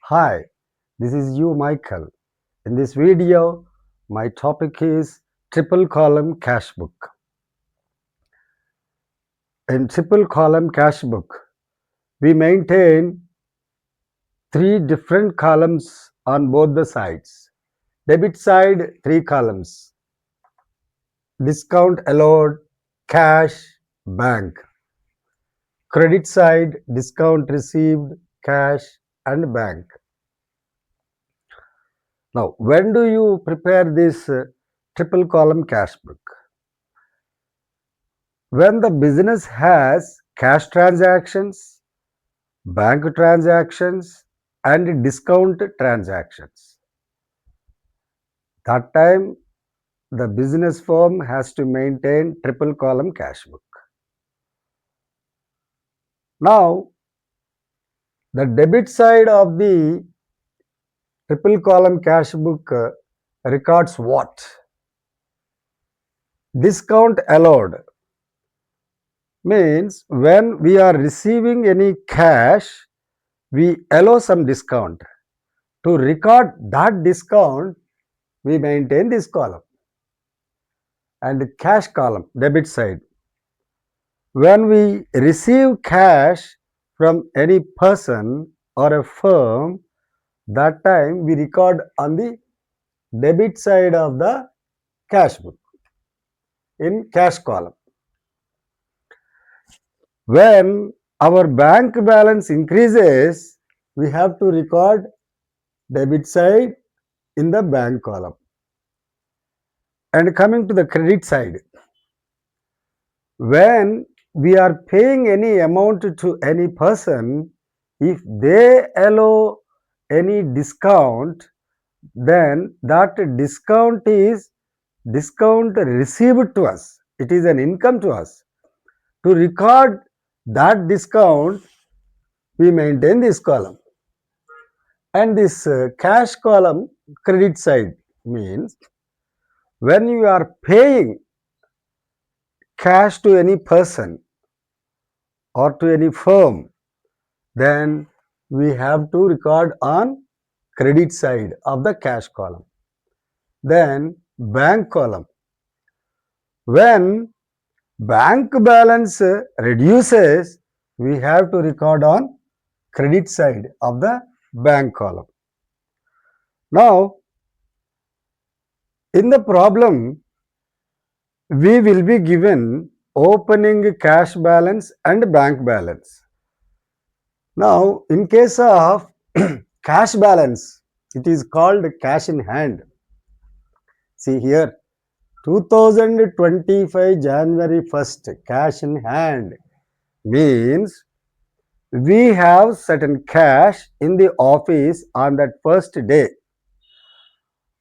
Hi, this is you, Michael. In this video, my topic is triple column cash book. In triple column cash book, we maintain three different columns on both the sides. Debit side, three columns. Discount allowed, cash, bank. Credit side, discount received, cash, and bank. Now, when do you prepare this triple column cash book? When the business has cash transactions, bank transactions, and discount transactions. That time, the business firm has to maintain triple column cash book. Now, the debit side of the triple column cash book records what? Discount allowed means when we are receiving any cash, we allow some discount. To record that discount, we maintain this column. And cash column, debit side. When we receive cash from any person or a firm, that time we record on the debit side of the cash book in cash column. When our bank balance increases, we have to record debit side in the bank column. And coming to the credit side, when we are paying any amount to any person, if they allow any discount, then that discount is discount received to us. It is an income to us. To record that discount, we maintain this column. And this cash column, credit side, means when you are paying cash to any person or to any firm, then we have to record on credit side of the cash column. Then bank column. When bank balance reduces, we have to record on credit side of the bank column. Now, in the problem, we will be given opening cash balance and bank balance. Now, in case of cash balance, it is called cash in hand. See here, 2025 January 1st, cash in hand means we have certain cash in the office on that first day.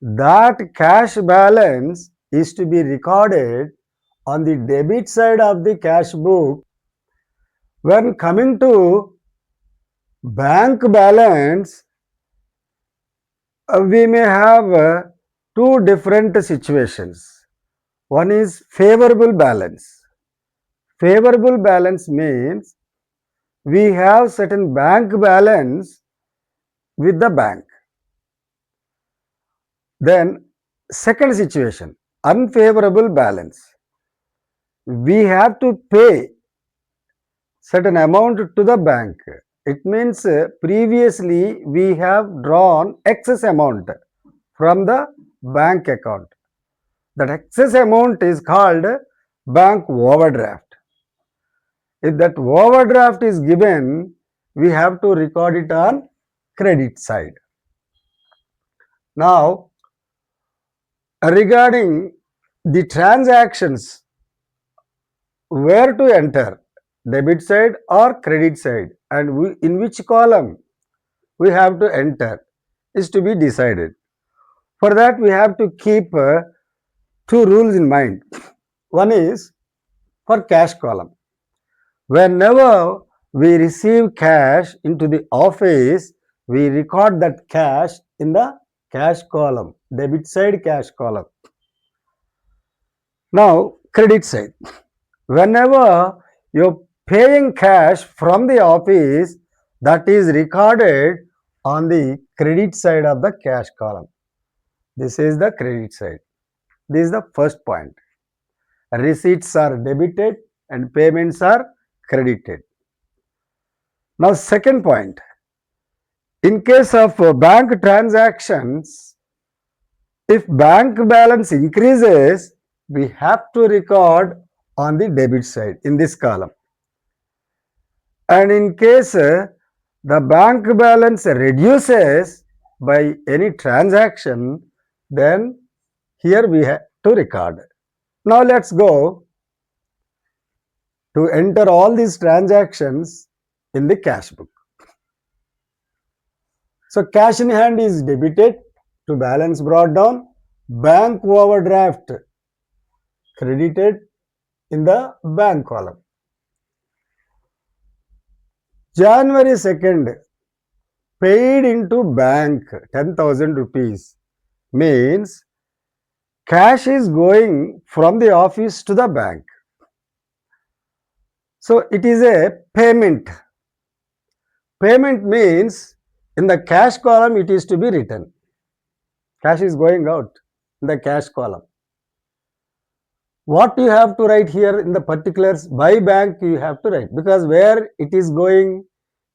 That cash balance is to be recorded on the debit side of the cash book. When coming to bank balance, we may have two different situations. One is favorable balance. Favorable balance means we have certain bank balance with the bank. Then second situation, unfavorable balance. We have to pay certain amount to the bank. It means previously we have drawn excess amount from the bank account. That excess amount is called bank overdraft. If that overdraft is given, we have to record it on credit side. Now, regarding the transactions, where to enter, debit side or credit side, and in which column we have to enter is to be decided. For that, we have to keep two rules in mind. One is for cash column. Whenever we receive cash into the office, we record that cash in the cash column, debit side cash column. Now, credit side. Whenever you're paying cash from the office, that is recorded on the credit side of the cash column. This is the credit side. This is the first point. Receipts are debited and payments are credited. Now, second point. In case of bank transactions, if bank balance increases, we have to record on the debit side in this column. And in case the bank balance reduces by any transaction, then here we have to record. Now let's go to enter all these transactions in the cash book. So cash in hand is debited to balance brought down, bank overdraft credited in the bank column. January 2nd, paid into bank 10,000 rupees means cash is going from the office to the bank. So it is a payment. Payment means in the cash column it is to be written. Cash is going out in the cash column. What you have to write here in the particulars, by bank you have to write, because where it is going,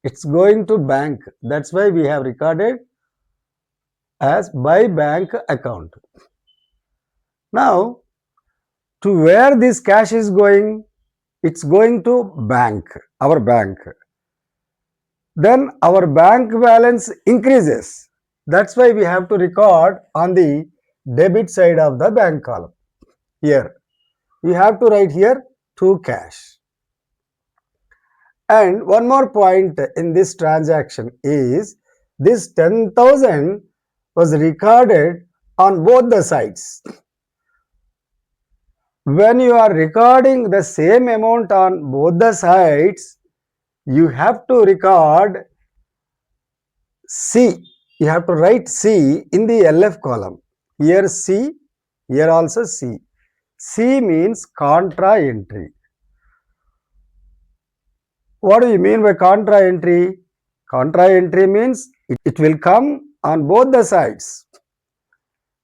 it's going to bank. That's why we have recorded as by bank account. Now, to where this cash is going, it's going to bank, our bank. Then our bank balance increases. That's why we have to record on the debit side of the bank column. Here, we have to write here to cash. And one more point in this transaction is this 10,000 was recorded on both the sides. When you are recording the same amount on both the sides, you have to record C. You have to write C in the LF column. Here C, here also C. C means contra entry. What do you mean by contra entry? Contra entry means it will come on both the sides,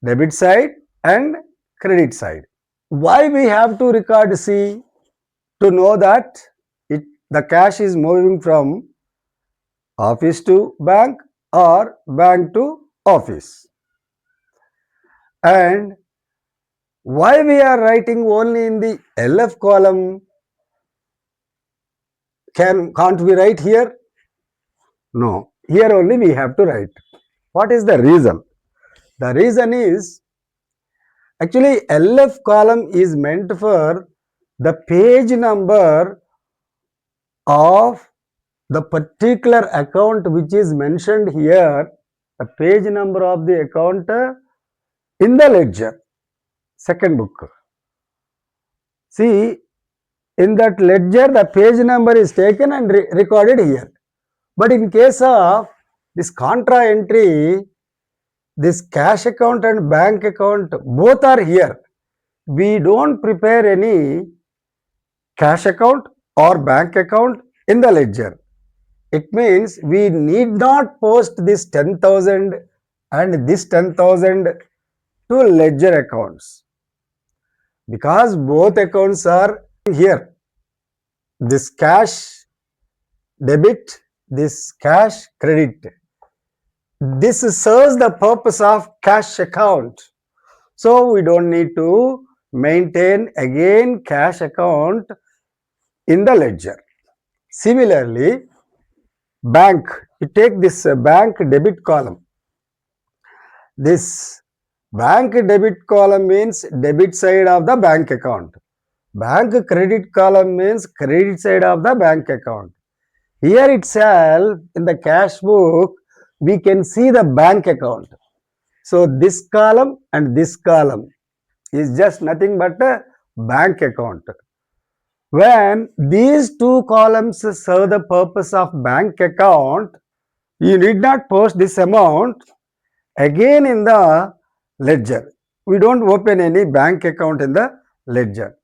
debit side and credit side. Why we have to record C? To know that the cash is moving from office to bank or bank to office. And why we are writing only in the LF column? Can't we write here? No, here only we have to write. What is the reason? The reason is, actually LF column is meant for the page number of the particular account which is mentioned here, the page number of the account in the ledger, second book. See, in that ledger the page number is taken and recorded here. But in case of this contra entry, this cash account and bank account both are here. We don't prepare any cash account or bank account in the ledger. It means we need not post this 10,000 and this 10,000 to ledger accounts, because both accounts are here. This cash debit, this cash credit. This serves the purpose of cash account. So we don't need to maintain again cash account in the ledger. Similarly, bank, you take this bank debit column. This bank debit column means debit side of the bank account. Bank credit column means credit side of the bank account. Here itself in the cash book, we can see the bank account. So this column and this column is just nothing but a bank account. When these two columns serve the purpose of bank account, you need not post this amount again in the ledger. We don't open any bank account in the ledger.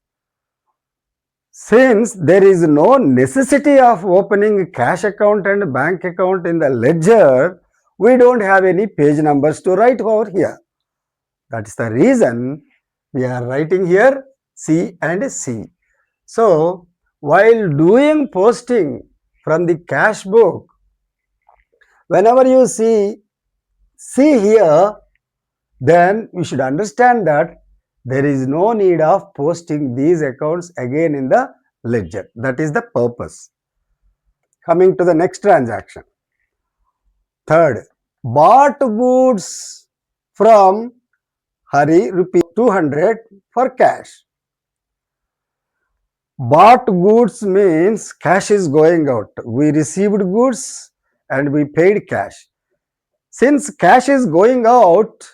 Since there is no necessity of opening cash account and bank account in the ledger, we don't have any page numbers to write over here. That is the reason we are writing here C and C. So, while doing posting from the cash book, whenever you see here, then we should understand that there is no need of posting these accounts again in the ledger. That is the purpose. Coming to the next transaction. Third, bought goods from Hari rupees 200 for cash. Bought goods means cash is going out. We received goods and we paid cash. Since cash is going out,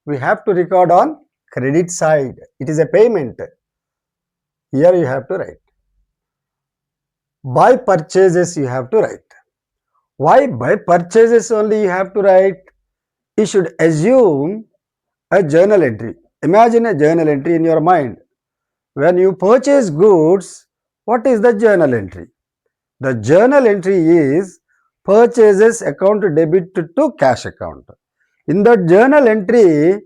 we have to record on credit side. It is a payment. Here you have to write. By purchases you have to write. Why by purchases only you have to write? You should assume a journal entry. Imagine a journal entry in your mind. When you purchase goods, what is the journal entry? The journal entry is purchases account debit to cash account. In the journal entry,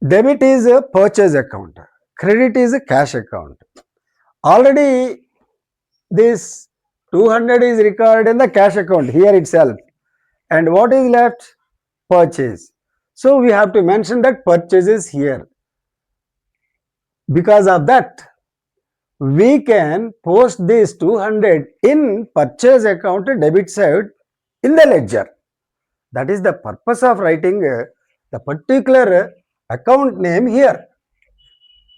debit is a purchase account, credit is a cash account. Already this 200 is recorded in the cash account here itself. And what is left? Purchase. So we have to mention that purchase is here. Because of that, we can post this 200 in purchase account debit side in the ledger. That is the purpose of writing the particular account name here.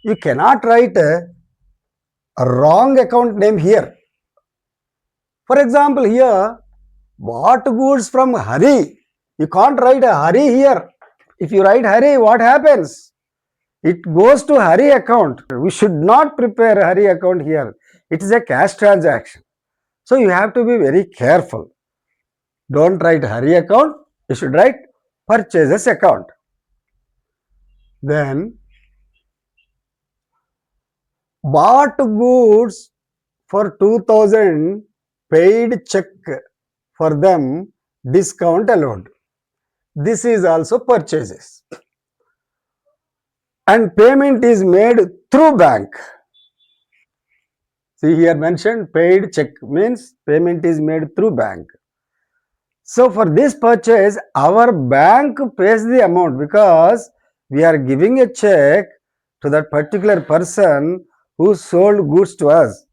You cannot write a wrong account name here. For example, here, bought goods from Hari. You can't write a Hari here. If you write Hari, what happens? It goes to Hari account. We should not prepare Hari account here. It is a cash transaction. So you have to be very careful. Don't write Hari account. You should write purchases account. Then bought goods for 2000, paid check for them, discount allowed. This is also purchases. And payment is made through bank. See here mentioned paid check means payment is made through bank. So for this purchase, our bank pays the amount because we are giving a check to that particular person who sold goods to us.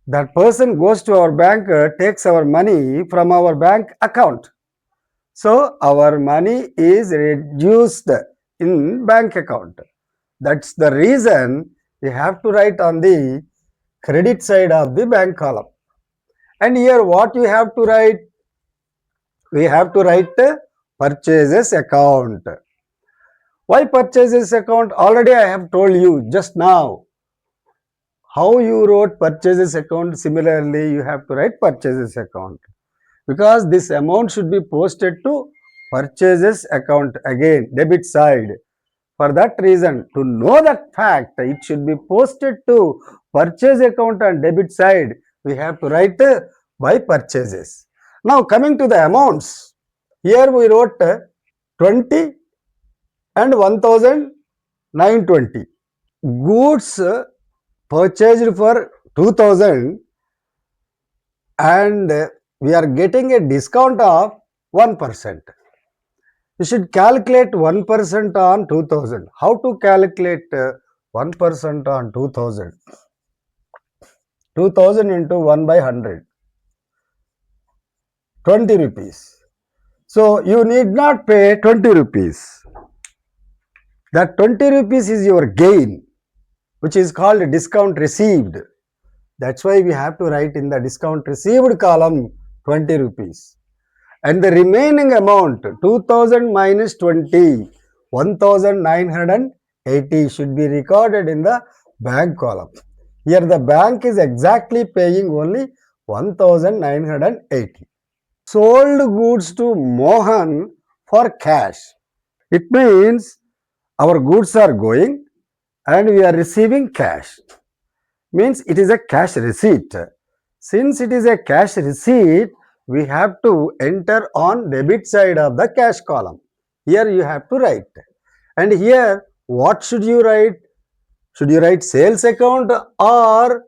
That person goes to our bank, takes our money from our bank account. So our money is reduced in bank account. That's the reason we have to write on the credit side of the bank column. And here what you have to write? We have to write purchases account. Why purchases account? Already I have told you just now. How you wrote purchases account, similarly you have to write purchases account. Because this amount should be posted to purchases account again, debit side. For that reason, to know that fact, it should be posted to purchase account and debit side. We have to write by purchases. Now coming to the amounts, here we wrote 20 and 1920. Goods purchased for 2000 and we are getting a discount of 1%. You should calculate 1% on 2000. How to calculate 1% on 2000? 2000 into 1 by 100. 20 rupees. So you need not pay 20 rupees. That 20 rupees is your gain, which is called discount received. That's why we have to write in the discount received column 20 rupees. And the remaining amount 2000 minus 20, 1980 should be recorded in the bank column. Here the bank is exactly paying only 1980. Sold goods to Mohan for cash. It means our goods are going and we are receiving cash. Means it is a cash receipt. Since it is a cash receipt, we have to enter on debit side of the cash column. Here you have to write. And here what should you write? Should you write sales account or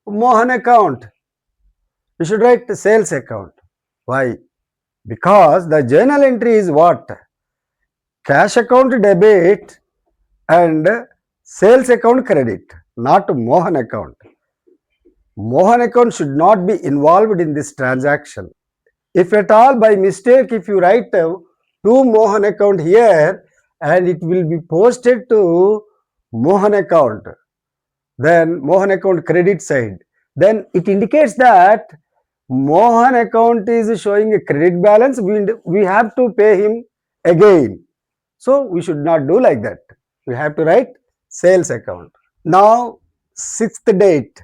Mohan account? You should write sales account. Why? Because the journal entry is what? Cash account debit and sales account credit, not Mohan account. Mohan account should not be involved in this transaction. If at all by mistake, if you write to Mohan account here and it will be posted to Mohan account, then Mohan account credit side, then it indicates that Mohan account is showing a credit balance, we have to pay him again. So we should not do like that. We have to write sales account. Now, sixth date,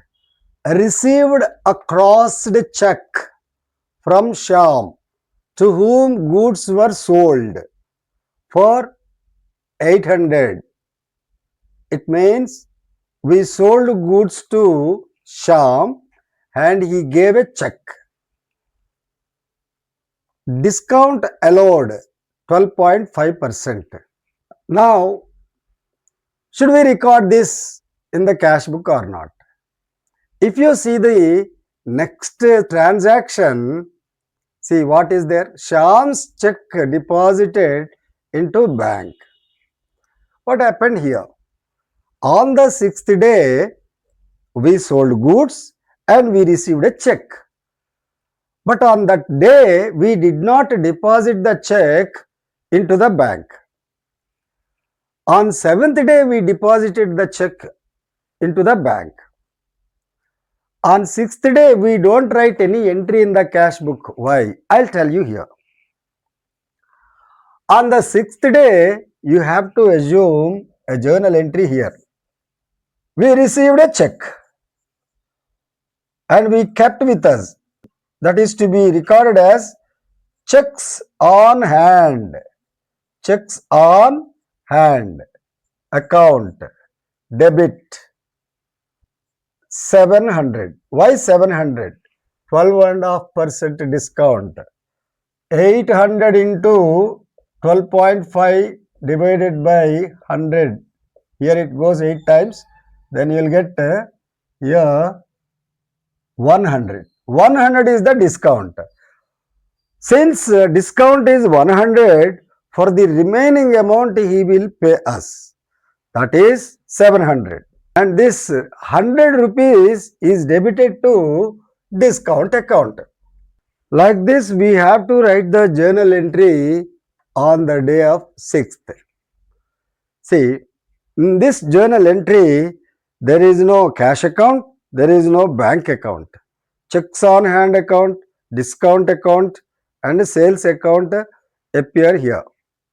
received a crossed check from Shyam, to whom goods were sold for 800. It means we sold goods to Shyam and he gave a check. Discount allowed 12.5%. Now, should we record this in the cash book or not? If you see the next transaction, see what is there? Shyam's check deposited into bank. What happened here? On the sixth day, we sold goods and we received a check. But on that day, we did not deposit the check into the bank. On seventh day, we deposited the check into the bank. On sixth day, we don't write any entry in the cash book. Why? I'll tell you here. On the sixth day, you have to assume a journal entry here. We received a check and we kept with us. That is to be recorded as checks on hand. Checks on hand. Account. Debit. 700. Why 700? 12.5% discount. 800 into 12.5 divided by 100. Here it goes 8 times. Then you will get here 100. 100 is the discount. Since discount is 100, for the remaining amount he will pay us. That is 700. And this 100 rupees is debited to discount account. Like this, we have to write the journal entry on the day of 6th. See, in this journal entry, there is no cash account, there is no bank account. Checks on hand account, discount account and sales account appear here.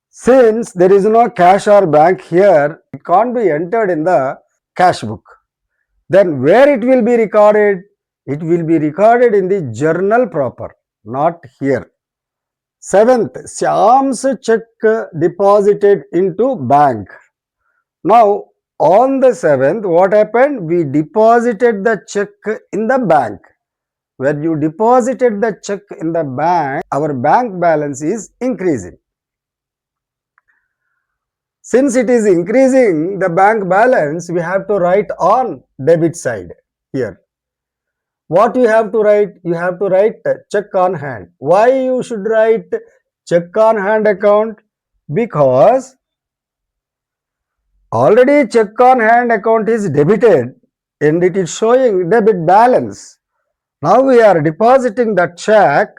Since there is no cash or bank here, it can't be entered in the cash book. Then where it will be recorded? It will be recorded in the journal proper, not here. 7th, Shyam's check deposited into bank. Now, on the 7th, what happened? We deposited the check in the bank. When you deposited the check in the bank, our bank balance is increasing. Since it is increasing the bank balance, we have to write on debit side here. What you have to write? You have to write check on hand. Why you should write check on hand account? Because already check on hand account is debited and it is showing debit balance. Now we are depositing the check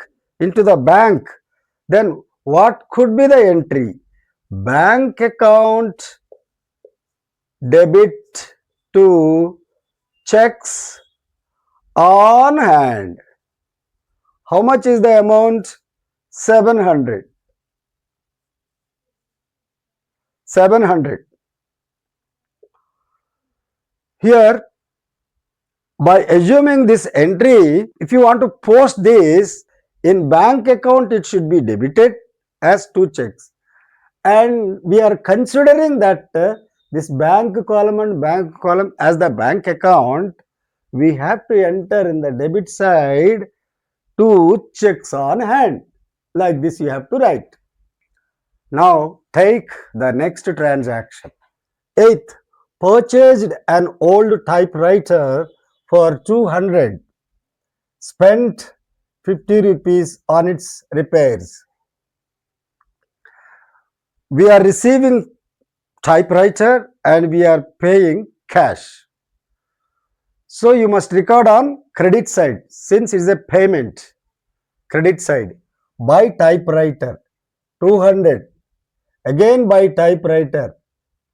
into the bank. Then what could be the entry? Bank account debit to checks on hand. How much is the amount? 700. 700. Here, by assuming this entry, if you want to post this in bank account, it should be debited as 2 checks. And we are considering that this bank column and bank column as the bank account, we have to enter in the debit side 2 checks on hand. Like this you have to write. Now take the next transaction. Eighth, purchased an old typewriter for 200, spent 50 rupees on its repairs. We are receiving typewriter and we are paying cash. So you must record on credit side since it is a payment. Credit side, buy typewriter 200, again buy typewriter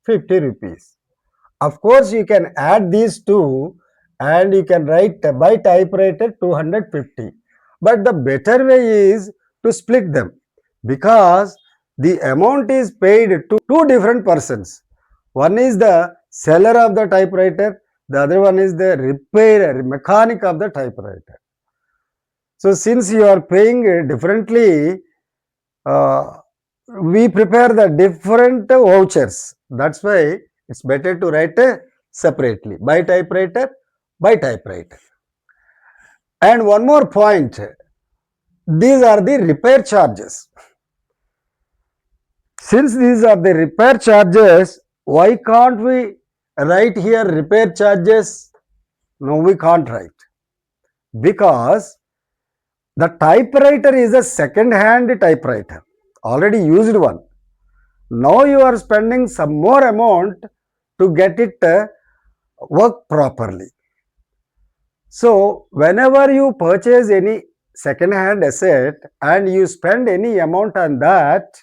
50 rupees. Of course, you can add these two and you can write buy typewriter 250. But the better way is to split them because the amount is paid to two different persons. One is the seller of the typewriter, the other one is the repairer, mechanic of the typewriter. So since you are paying differently, we prepare the different vouchers. That's why it's better to write separately. Buy typewriter, buy typewriter. And one more point, these are the repair charges. Since these are the repair charges, why can't we write here repair charges? No, we can't write. Because the typewriter is a second-hand typewriter, already used one. Now you are spending some more amount to get it work properly. So whenever you purchase any second-hand asset and you spend any amount on that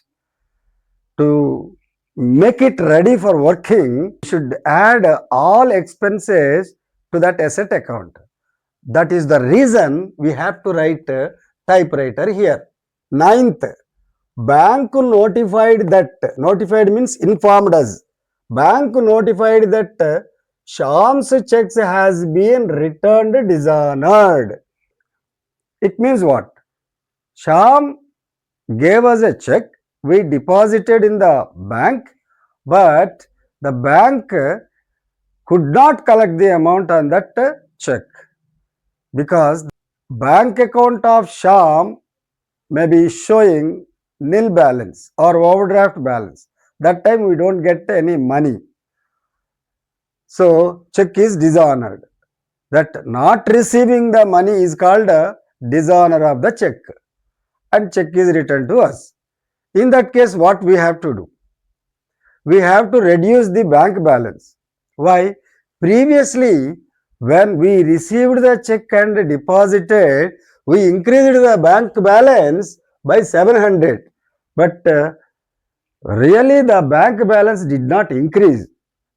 to make it ready for working, you should add all expenses to that asset account. That is the reason we have to write typewriter here. Ninth, bank notified that, notified means informed us. Bank notified that Shyam's checks has been returned dishonored. It means what? Shyam gave us a check, we deposited in the bank, but the bank could not collect the amount on that check because bank account of Shyam may be showing nil balance or overdraft balance. That time we don't get any money. So check is dishonored. That not receiving the money is called a dishonor of the check and check is returned to us. In that case, what we have to do? We have to reduce the bank balance. Why? Previously, when we received the check and deposited, we increased the bank balance by 700. But really the bank balance did not increase.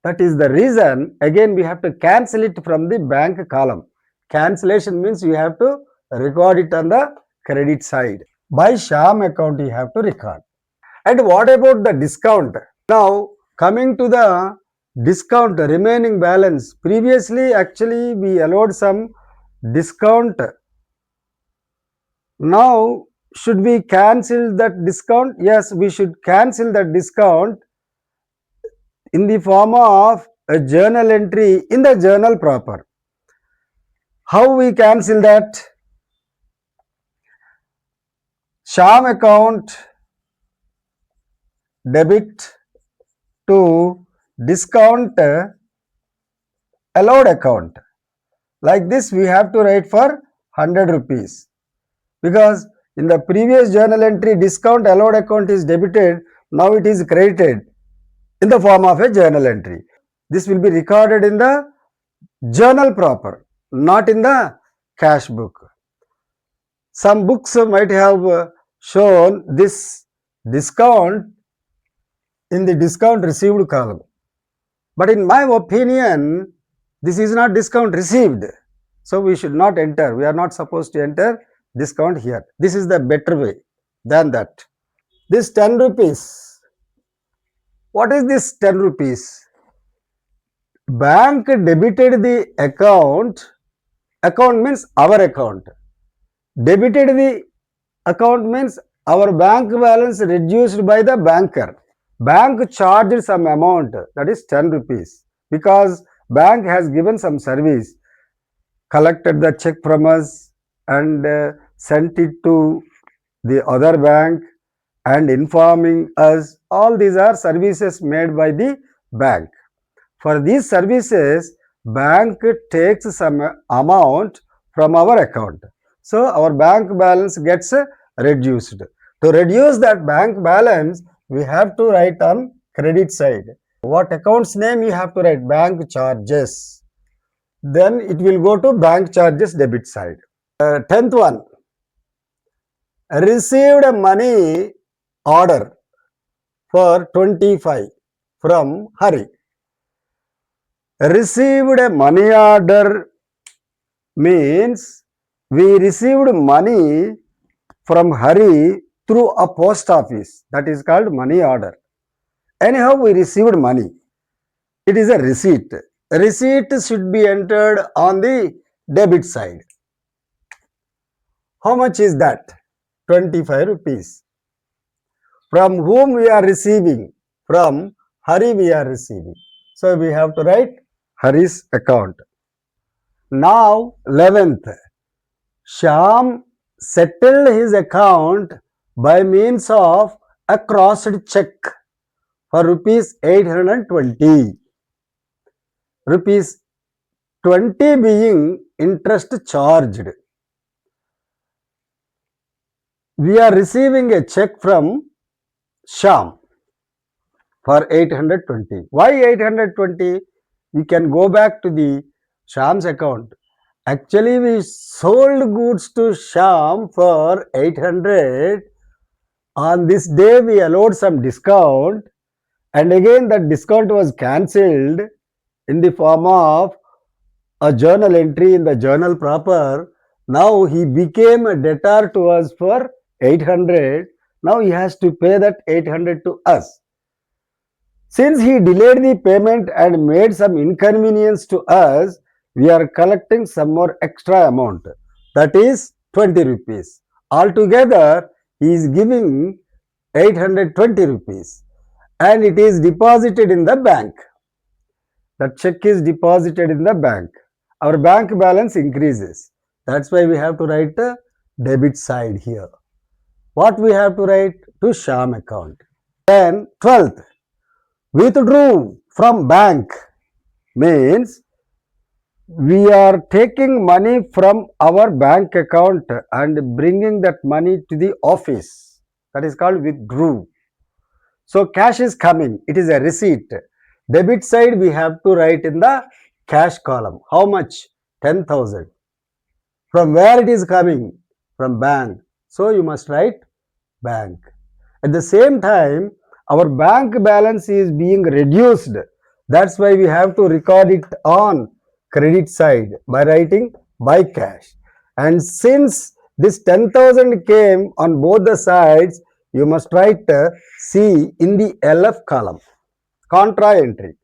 That is the reason, again we have to cancel it from the bank column. Cancellation means you have to record it on the credit side. By Shyam account you have to record. And what about the discount? Now coming to the discount remaining balance. Previously actually we allowed some discount. Now should we cancel that discount? Yes, we should cancel that discount in the form of a journal entry in the journal proper. How we cancel that? Shyam account debit to discount allowed account. Like this we have to write for 100 rupees because in the previous journal entry discount allowed account is debited, now it is credited in the form of a journal entry. This will be recorded in the journal proper, not in the cash book. Some books might have shown this discount in the discount received column. But in my opinion, this is not discount received. So we should not enter. We are not supposed to enter discount here. This is the better way than that. This 10 rupees. What is this 10 rupees? Bank debited the account. Account means our account. Debited the account means our bank balance reduced by the banker. Bank charged some amount, that is 10 rupees, because bank has given some service, collected the check from us and sent it to the other bank and informing us. All these are services made by the bank. For these services, bank takes some amount from our account. So our bank balance gets reduced. To reduce that bank balance, we have to write on credit side. What account's name you have to write? Bank charges. Then it will go to bank charges debit side. 10th one, received a money order for 25 from Hari. Received a money order means we received money from Hari through a post office. That is called money order. Anyhow, we received money. It is a receipt. Receipt should be entered on the debit side. How much is that? 25 rupees. From whom we are receiving? From Hari we are receiving. So we have to write Hari's account. Now 11th, Shyam settled his account by means of a crossed check for rupees 820. Rupees 20 being interest charged. We are receiving a check from Shyam for 820. Why 820? You can go back to the Shyam's account. Actually, we sold goods to Shyam for 800. On this day, we allowed some discount, and again that discount was cancelled in the form of a journal entry in the journal proper. Now he became a debtor to us for 800. Now he has to pay that 800 to us. Since he delayed the payment and made some inconvenience to us, we are collecting some more extra amount. That is 20 rupees. Altogether, he is giving 820 rupees and it is deposited in the bank. The check is deposited in the bank. Our bank balance increases. That's why we have to write the debit side here. What we have to write? To Shyam account. Then 12th, withdrew from bank means we are taking money from our bank account and bringing that money to the office. That is called withdrew. So cash is coming. It is a receipt. Debit side we have to write in the cash column. How much? 10,000. From where it is coming? From bank. So you must write bank. At the same time, our bank balance is being reduced. That's why we have to record it on credit side by writing by cash. And since this 10,000 came on both the sides, you must write C in the LF column. Contra entry.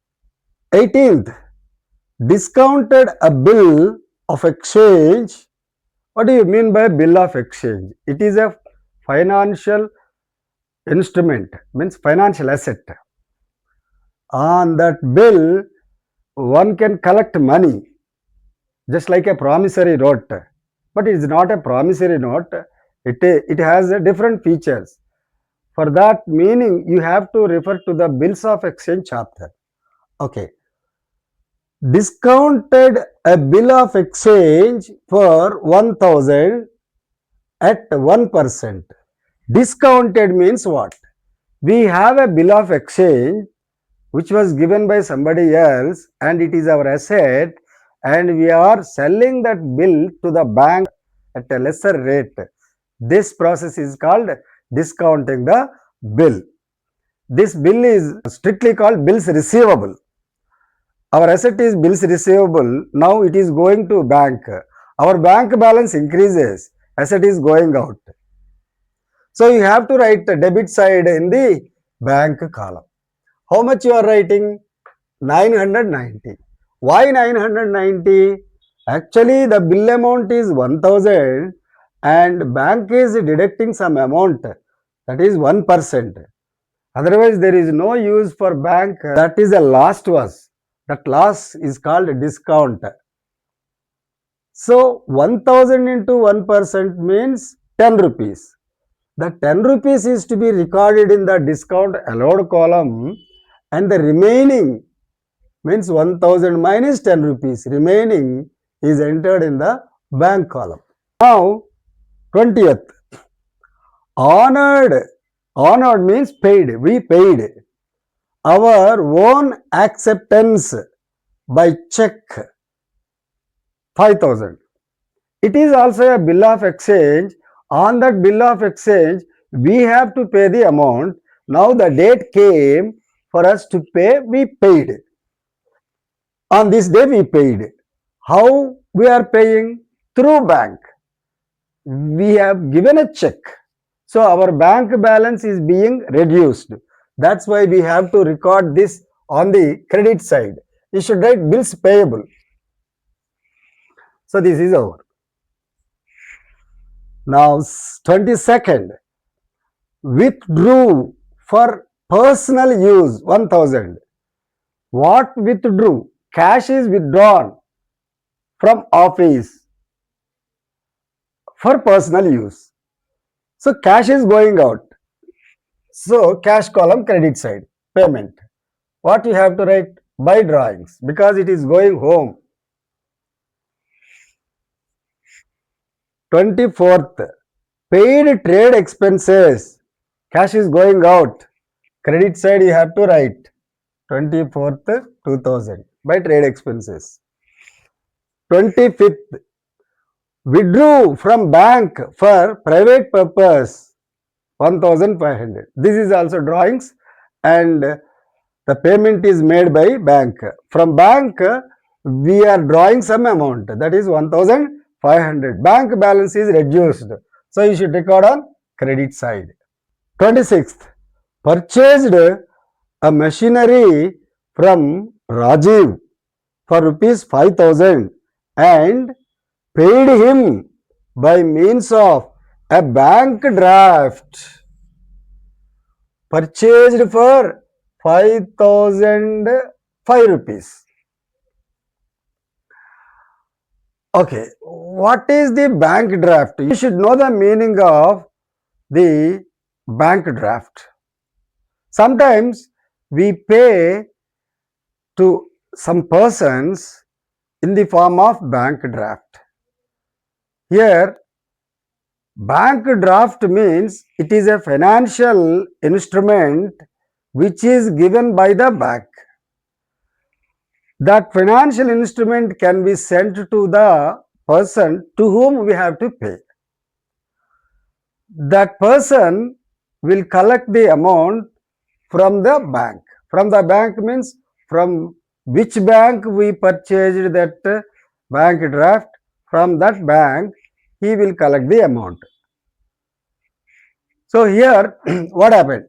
18th, discounted a bill of exchange. What do you mean by bill of exchange? It is a financial instrument, means financial asset. On that bill, one can collect money, just like a promissory note. But it is not a promissory note. It has different features. For that meaning, you have to refer to the bills of exchange chapter. Okay. Discounted a bill of exchange for 1000 at 1%. Discounted means what? We have a bill of exchange which was given by somebody else and it is our asset and we are selling that bill to the bank at a lesser rate. This process is called discounting the bill. This bill is strictly called bills receivable. Our asset is bills receivable. Now it is going to bank. Our bank balance increases. Asset is going out. So you have to write the debit side in the bank column. How much you are writing? 990. Why 990? Actually the bill amount is 1000 and bank is deducting some amount, that is 1%. Otherwise there is no use for bank. That is a loss to us. That loss is called discount. So 1000 into 1% means 10 rupees. The 10 rupees is to be recorded in the discount allowed column, and the remaining means 1000 minus 10 rupees remaining is entered in the bank column. Now 20th, honored. Honored means paid. We paid our own acceptance by check 5000. It is also a bill of exchange. On that bill of exchange, we have to pay the amount. Now the date came for us to pay, we paid. On this day we paid. How we are paying? Through bank. We have given a check. So our bank balance is being reduced. That's why we have to record this on the credit side. You should write bills payable. So this is over. Now 22nd, withdrew for personal use 1000. What withdrew? Cash is withdrawn from office for personal use. So cash is going out. So cash column credit side, payment. What you have to write? By drawings, because it is going home. 24th, paid trade expenses. Cash is going out. Credit side you have to write 24th 2000 by trade expenses. 25th, withdrew from bank for private purpose 1500. This is also drawings, and the payment is made by bank. From bank we are drawing some amount, that is 1500. Bank balance is reduced, so you should record on credit side. 26th, purchased a machinery from Rajiv for rupees 5000 and paid him by means of a bank draft. Purchased for 5005 rupees. Okay, what is the bank draft? You should know the meaning of the bank draft. Sometimes we pay to some persons in the form of bank draft. Here, bank draft means it is a financial instrument which is given by the bank. That financial instrument can be sent to the person to whom we have to pay. That person will collect the amount from the bank. From the bank means from which bank we purchased that bank draft. From that bank he will collect the amount. So here what happened?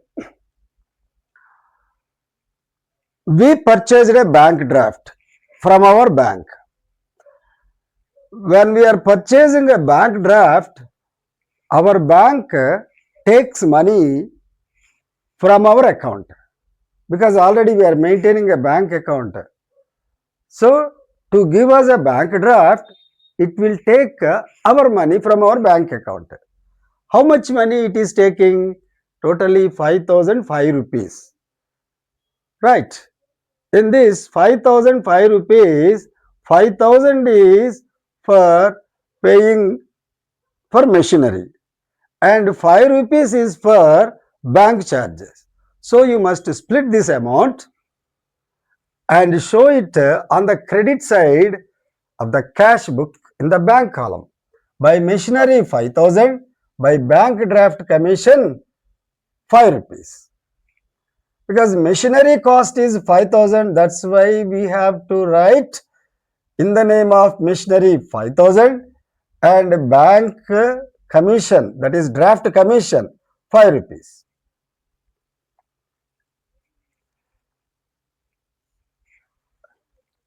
We purchased a bank draft from our bank. When we are purchasing a bank draft, our bank takes money from our account, because already we are maintaining a bank account. So to give us a bank draft, it will take our money from our bank account. How much money it is taking? Totally 5005 rupees. Right. In this 5005 rupees, 5000 is for paying for machinery and 5 rupees is for bank charges. So you must split this amount and show it on the credit side of the cash book in the bank column. By machinery 5000, by bank draft commission 5 rupees. Because machinery cost is 5000, that's why we have to write in the name of machinery 5000 and bank commission, that is draft commission 5 rupees.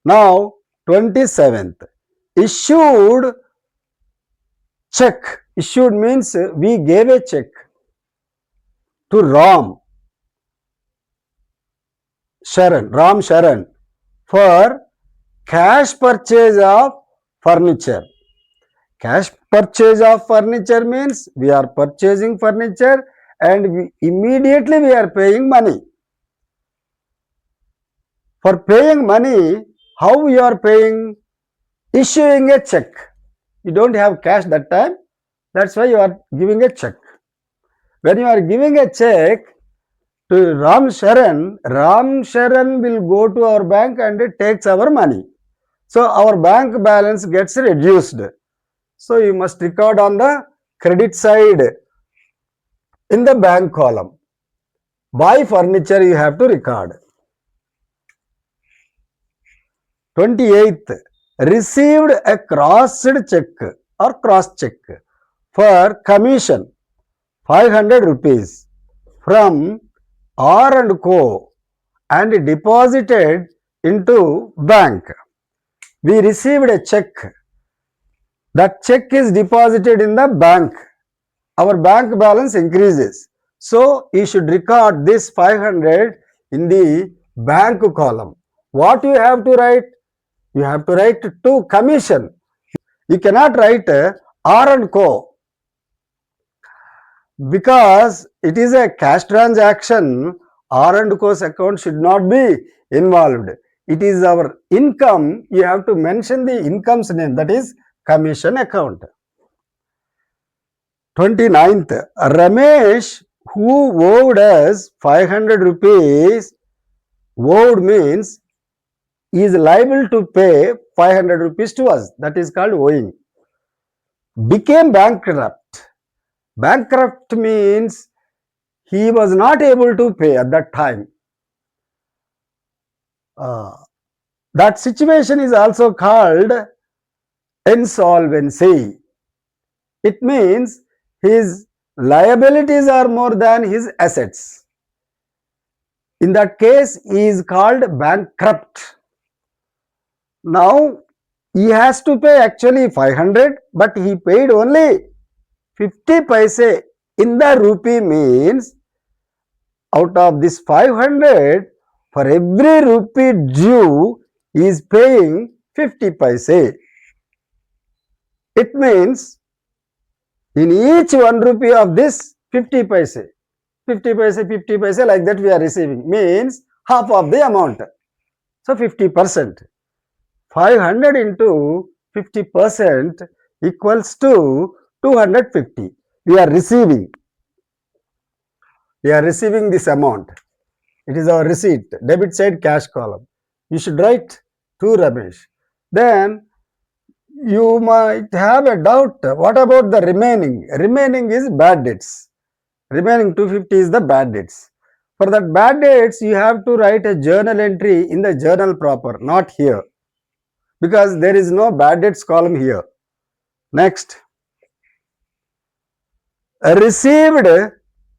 Now 27th, issued check. Issued means we gave a check to Ram Sharan for cash purchase of furniture. Cash purchase of furniture means we are purchasing furniture and immediately we are paying money. For paying money, how we are paying? Issuing a check. You don't have cash that time, that's why you are giving a check. When you are giving a check to Ram Sharan will go to our bank and it takes our money. So our bank balance gets reduced. So you must record on the credit side in the bank column. Buy furniture you have to record. 28th, received a crossed check or cross check for commission 500 rupees from R and Co and deposited into bank. We received a check. That check is deposited in the bank. Our bank balance increases. So you should record this 500 in the bank column. What you have to write? You have to write to commission. You cannot write R and Co because it is a cash transaction. R and Co's account should not be involved. It is our income. You have to mention the income's name, that is commission account. 29th, Ramesh, who owed us 500 rupees, owed means he is liable to pay 500 rupees to us. That is called owing. Became bankrupt. Bankrupt means he was not able to pay at that time. That situation is also called insolvency. It means his liabilities are more than his assets. In that case, he is called bankrupt. Now, he has to pay actually 500, but he paid only 50 paise in the rupee means out of this 500, for every rupee due, he is paying 50 paise. It means in each 1 rupee of this 50 paise, 50 paise, 50 paise, like that we are receiving, means half of the amount. So 50%. 500 into 50% equals to 250. We are receiving this amount. It is our receipt, debit side cash column. You should write to Ramesh. Then you might have a doubt, what about the remaining? Remaining is bad debts. Remaining 250 is the bad debts. For that bad debts, you have to write a journal entry in the journal proper, not here, because there is no bad debts column here. Next, received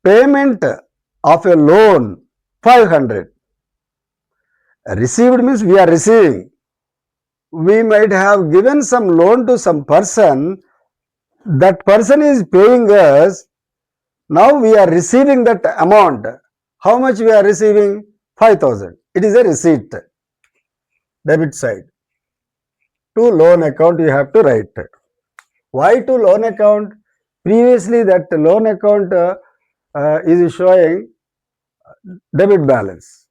payment of a loan 500. Received means we are receiving. We might have given some loan to some person. That person is paying us. Now we are receiving that amount. How much we are receiving? 5,000. It is a receipt. Debit side. To loan account you have to write. Why to loan account? Previously that loan account is showing debit balance.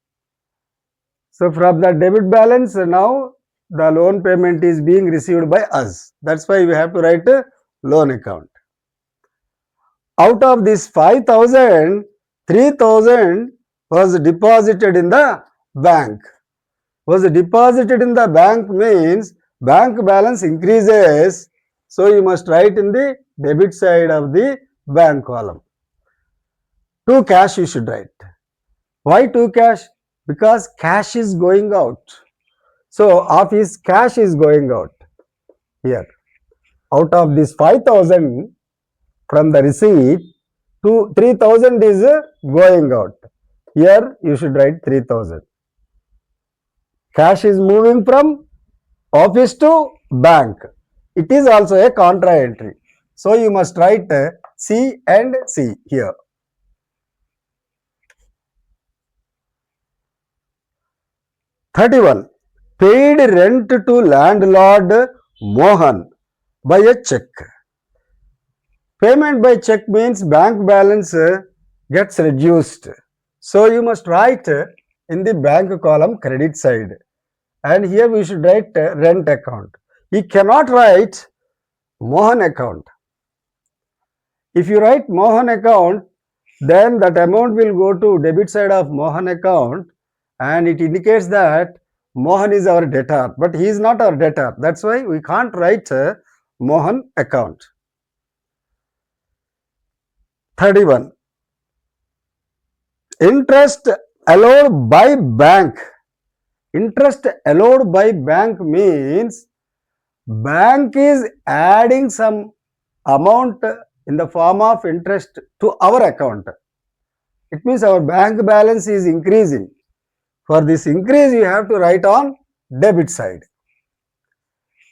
So from the debit balance, now the loan payment is being received by us. That's why we have to write a loan account. Out of this 5,000, 3,000 was deposited in the bank. Was deposited in the bank means bank balance increases. So you must write in the debit side of the bank column. To cash you should write. Why to cash? Because cash is going out. So of his cash is going out here. Out of this 5,000 from the receipt, 3,000 is going out. Here you should write 3,000. Cash is moving from office to bank. It is also a contra entry. So you must write C and C here. 31. Paid rent to landlord Mohan by a check. Payment by check means bank balance gets reduced. So you must write in the bank column credit side, and here we should write rent account. You cannot write Mohan account. If you write Mohan account, then that amount will go to debit side of Mohan account, and it indicates that Mohan is our debtor, but he is not our debtor. That's why we can't write Mohan account. 31. Interest allowed by bank. Interest allowed by bank means bank is adding some amount in the form of interest to our account. It means our bank balance is increasing. For this increase, you have to write on debit side.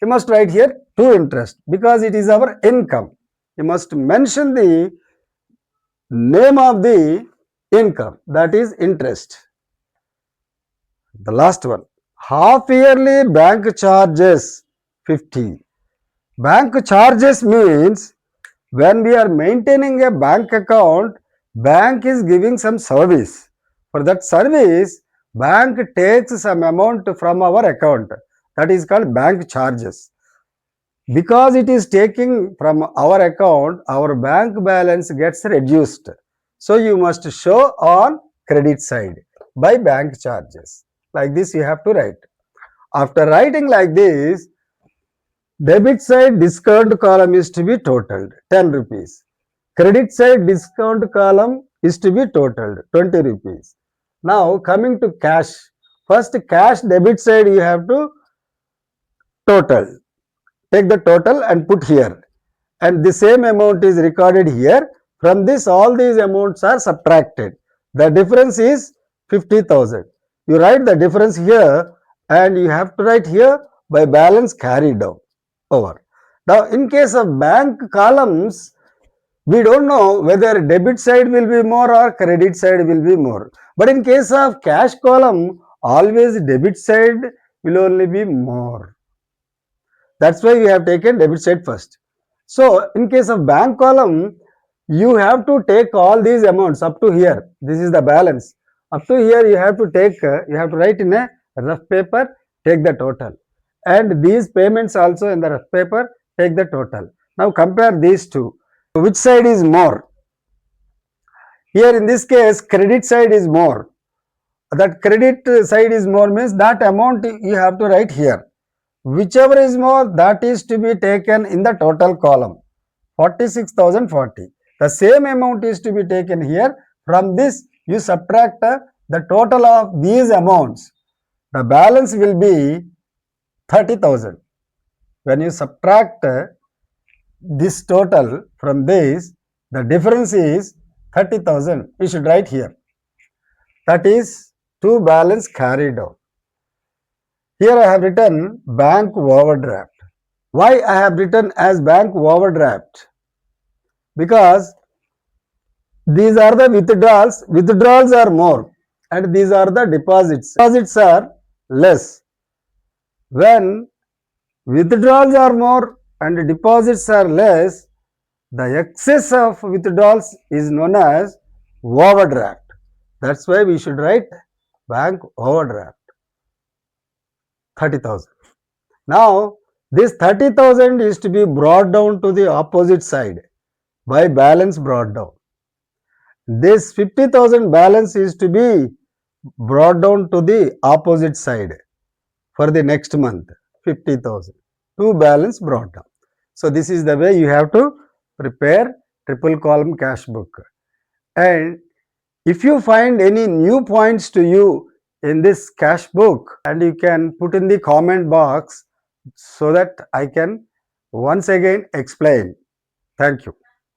You must write here to interest because it is our income. You must mention the name of the income, that is interest. The last one, half yearly bank charges 50. Bank charges means when we are maintaining a bank account, bank is giving some service. For that service, bank takes some amount from our account. That is called bank charges. Because it is taking from our account, our bank balance gets reduced. So you must show on credit side by bank charges. Like this you have to write. After writing like this, debit side discount column is to be totaled 10 rupees. Credit side discount column is to be totaled 20 rupees. Now coming to cash. First cash debit side you have to total. Take the total and put here, and the same amount is recorded here. From this all these amounts are subtracted. The difference is 50,000. You write the difference here, and you have to write here by balance carried down over. Now in case of bank columns, we don't know whether debit side will be more or credit side will be more. But in case of cash column, always debit side will only be more. That's why we have taken debit side first. So in case of bank column, you have to take all these amounts up to here. This is the balance. Up to here you have to take, you have to write in a rough paper, take the total. And these payments also in the rough paper, take the total. Now compare these two. Which side is more? Here in this case, credit side is more. That credit side is more means that amount you have to write here. Whichever is more, that is to be taken in the total column, 46,040. The same amount is to be taken here. From this, you subtract the total of these amounts. The balance will be 30,000. When you subtract this total from this, the difference is 30,000. We should write here. That is to balance carried out. Here I have written bank overdraft. Why I have written as bank overdraft? Because these are the withdrawals. Withdrawals are more, and these are the deposits. Deposits are less. When withdrawals are more and deposits are less, the excess of withdrawals is known as overdraft. That's why we should write bank overdraft 30,000. Now this 30,000 is to be brought down to the opposite side by balance brought down. This 50,000 balance is to be brought down to the opposite side for the next month, 50,000. To balance brought down. So this is the way you have to prepare triple column cash book. And if you find any new points to you in this cash book, and you can put in the comment box so that I can once again explain. Thank you.